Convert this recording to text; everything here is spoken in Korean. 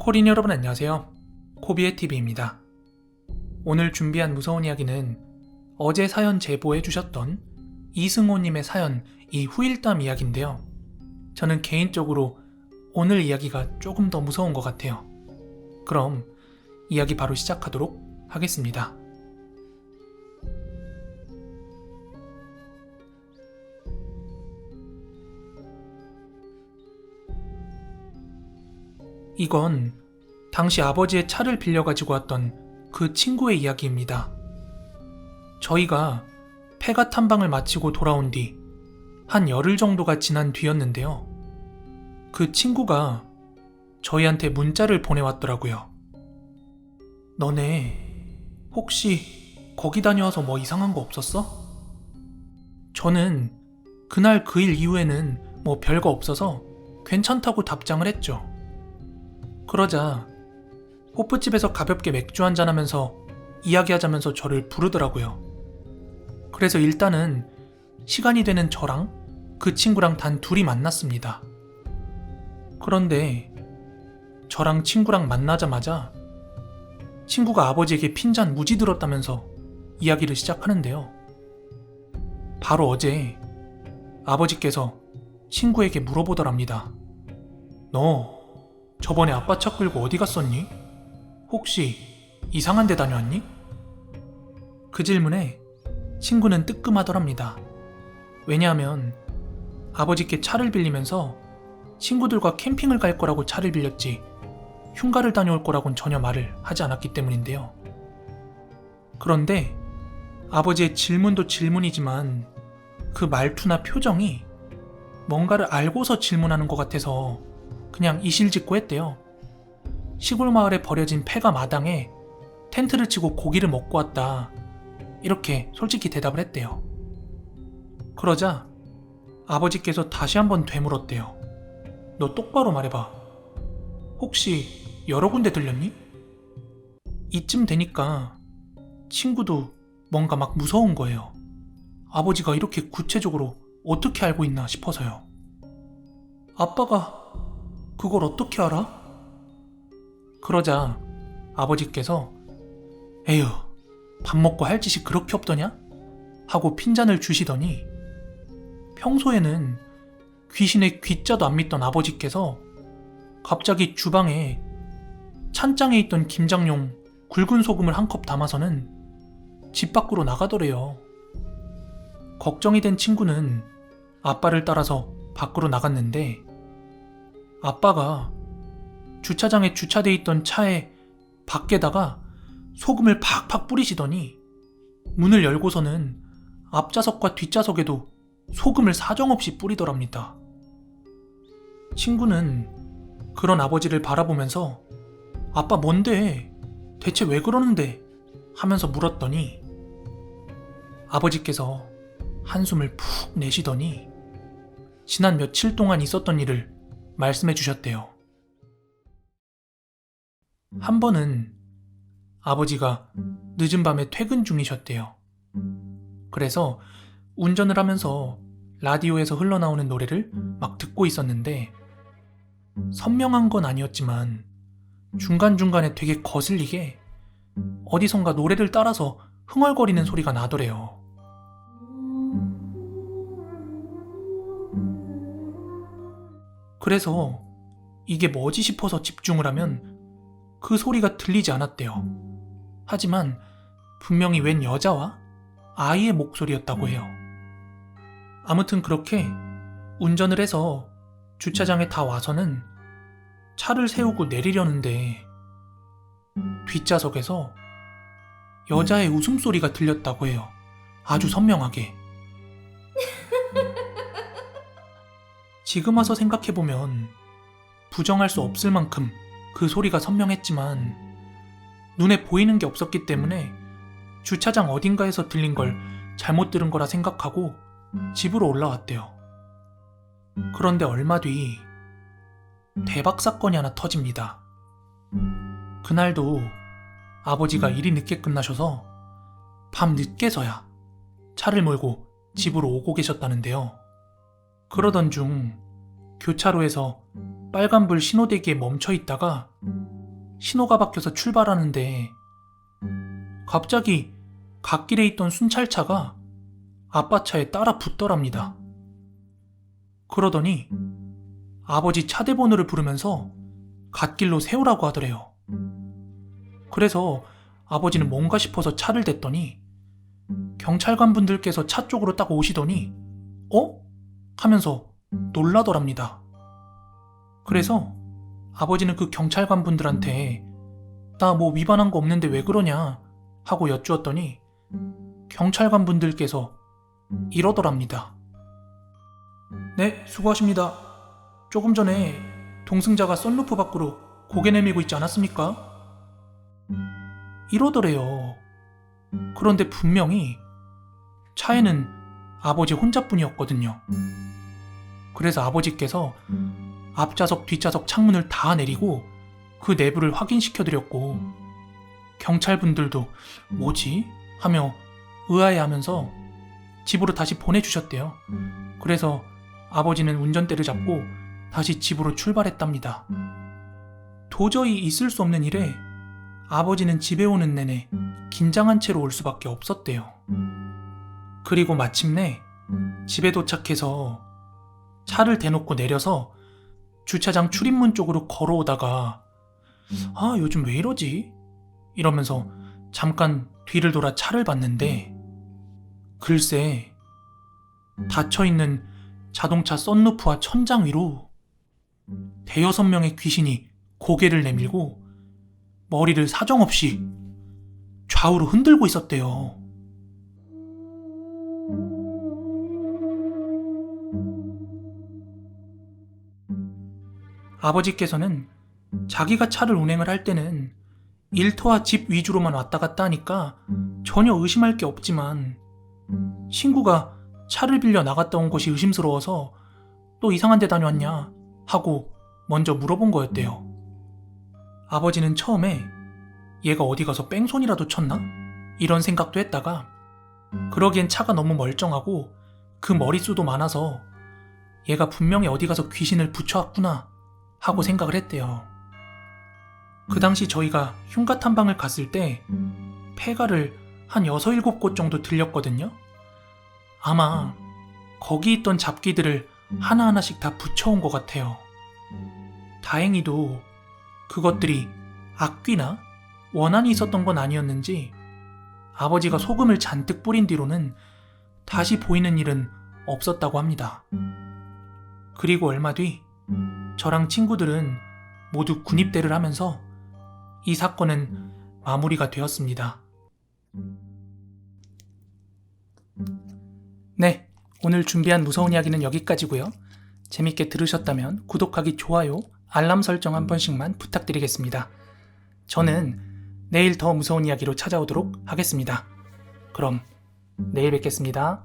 코린 여러분 안녕하세요. 코비의TV입니다. 오늘 준비한 무서운 이야기는 어제 사연 제보해 주셨던 이승호님의 사연 이 후일담 이야기인데요. 저는 개인적으로 오늘 이야기가 조금 더 무서운 것 같아요. 그럼 이야기 바로 시작하도록 하겠습니다. 이건 당시 아버지의 차를 빌려가지고 왔던 그 친구의 이야기입니다. 저희가 폐가 탐방을 마치고 돌아온 뒤 한 열흘 정도가 지난 뒤였는데요. 그 친구가 저희한테 문자를 보내왔더라고요. 너네 혹시 거기 다녀와서 뭐 이상한 거 없었어? 저는 그날 그 일 이후에는 뭐 별거 없어서 괜찮다고 답장을 했죠. 그러자 호프집에서 가볍게 맥주 한잔하면서 이야기하자면서 저를 부르더라고요. 그래서 일단은 시간이 되는 저랑 그 친구랑 단 둘이 만났습니다. 그런데 저랑 친구랑 만나자마자 친구가 아버지에게 핀잔 무지 들었다면서 이야기를 시작하는데요. 바로 어제 아버지께서 친구에게 물어보더랍니다. 너 저번에 아빠 차 끌고 어디 갔었니? 혹시 이상한 데 다녀왔니? 그 질문에 친구는 뜨끔하더랍니다. 왜냐하면 아버지께 차를 빌리면서 친구들과 캠핑을 갈 거라고 차를 빌렸지 흉가를 다녀올 거라고는 전혀 말을 하지 않았기 때문인데요. 그런데 아버지의 질문도 질문이지만 그 말투나 표정이 뭔가를 알고서 질문하는 것 같아서 그냥 이실직고 했대요. 시골 마을에 버려진 폐가 마당에 텐트를 치고 고기를 먹고 왔다. 이렇게 솔직히 대답을 했대요. 그러자 아버지께서 다시 한번 되물었대요. 너 똑바로 말해봐. 혹시 여러 군데 들렸니? 이쯤 되니까 친구도 뭔가 막 무서운 거예요. 아버지가 이렇게 구체적으로 어떻게 알고 있나 싶어서요. 아빠가 그걸 어떻게 알아? 그러자 아버지께서 에휴, 밥 먹고 할 짓이 그렇게 없더냐? 하고 핀잔을 주시더니 평소에는 귀신의 귀자도 안 믿던 아버지께서 갑자기 주방에 찬장에 있던 김장용 굵은 소금을 한 컵 담아서는 집 밖으로 나가더래요. 걱정이 된 친구는 아빠를 따라서 밖으로 나갔는데 아빠가 주차장에 주차돼 있던 차에 밖에다가 소금을 팍팍 뿌리시더니 문을 열고서는 앞좌석과 뒷좌석에도 소금을 사정없이 뿌리더랍니다. 친구는 그런 아버지를 바라보면서 아빠 뭔데? 대체 왜 그러는데? 하면서 물었더니 아버지께서 한숨을 푹 내쉬더니 지난 며칠 동안 있었던 일을 말씀해 주셨대요. 한 번은 아버지가 늦은 밤에 퇴근 중이셨대요. 그래서 운전을 하면서 라디오에서 흘러나오는 노래를 막 듣고 있었는데 선명한 건 아니었지만 중간중간에 되게 거슬리게 어디선가 노래를 따라서 흥얼거리는 소리가 나더래요. 그래서 이게 뭐지 싶어서 집중을 하면 그 소리가 들리지 않았대요. 하지만 분명히 웬 여자와 아이의 목소리였다고 해요. 아무튼 그렇게 운전을 해서 주차장에 다 와서는 차를 세우고 내리려는데 뒷좌석에서 여자의 웃음소리가 들렸다고 해요. 아주 선명하게. 지금 와서 생각해보면 부정할 수 없을 만큼 그 소리가 선명했지만 눈에 보이는 게 없었기 때문에 주차장 어딘가에서 들린 걸 잘못 들은 거라 생각하고 집으로 올라왔대요. 그런데 얼마 뒤 대박 사건이 하나 터집니다. 그날도 아버지가 일이 늦게 끝나셔서 밤 늦게서야 차를 몰고 집으로 오고 계셨다는데요. 그러던 중 교차로에서 빨간불 신호대기에 멈춰 있다가 신호가 바뀌어서 출발하는데 갑자기 갓길에 있던 순찰차가 아빠 차에 따라 붙더랍니다. 그러더니 아버지 차대 번호를 부르면서 갓길로 세우라고 하더래요. 그래서 아버지는 뭔가 싶어서 차를 댔더니 경찰관 분들께서 차 쪽으로 딱 오시더니 어? 하면서 놀라더랍니다. 그래서 아버지는 그 경찰관 분들한테 나 뭐 위반한 거 없는데 왜 그러냐 하고 여쭈었더니 경찰관 분들께서 이러더랍니다. 네, 수고하십니다. 조금 전에 동승자가 썬루프 밖으로 고개 내밀고 있지 않았습니까? 이러더래요. 그런데 분명히 차에는 아버지 혼자뿐이었거든요. 그래서 아버지께서 앞좌석 뒷좌석 창문을 다 내리고 그 내부를 확인시켜드렸고 경찰분들도 뭐지? 하며 의아해하면서 집으로 다시 보내주셨대요. 그래서 아버지는 운전대를 잡고 다시 집으로 출발했답니다. 도저히 있을 수 없는 일에 아버지는 집에 오는 내내 긴장한 채로 올 수밖에 없었대요. 그리고 마침내 집에 도착해서 차를 대놓고 내려서 주차장 출입문 쪽으로 걸어오다가 아, 요즘 왜 이러지? 이러면서 잠깐 뒤를 돌아 차를 봤는데 글쎄 닫혀있는 자동차 썬루프와 천장 위로 대여섯 명의 귀신이 고개를 내밀고 머리를 사정없이 좌우로 흔들고 있었대요. 아버지께서는 자기가 차를 운행을 할 때는 일터와 집 위주로만 왔다 갔다 하니까 전혀 의심할 게 없지만 친구가 차를 빌려 나갔다 온 것이 의심스러워서 또 이상한 데 다녀왔냐 하고 먼저 물어본 거였대요. 아버지는 처음에 얘가 어디 가서 뺑소니라도 쳤나? 이런 생각도 했다가 그러기엔 차가 너무 멀쩡하고 그 머릿수도 많아서 얘가 분명히 어디 가서 귀신을 붙여왔구나 하고 생각을 했대요. 그 당시 저희가 흉가 탐방을 갔을 때 폐가를 한 6, 7곳 정도 들렸거든요. 아마 거기 있던 잡기들을 하나하나씩 다 붙여온 것 같아요. 다행히도 그것들이 악귀나 원한이 있었던 건 아니었는지 아버지가 소금을 잔뜩 뿌린 뒤로는 다시 보이는 일은 없었다고 합니다. 그리고 얼마 뒤 저랑 친구들은 모두 군입대를 하면서 이 사건은 마무리가 되었습니다. 네, 오늘 준비한 무서운 이야기는 여기까지고요. 재밌게 들으셨다면 구독하기, 좋아요, 알람 설정 한 번씩만 부탁드리겠습니다. 저는 내일 더 무서운 이야기로 찾아오도록 하겠습니다. 그럼 내일 뵙겠습니다.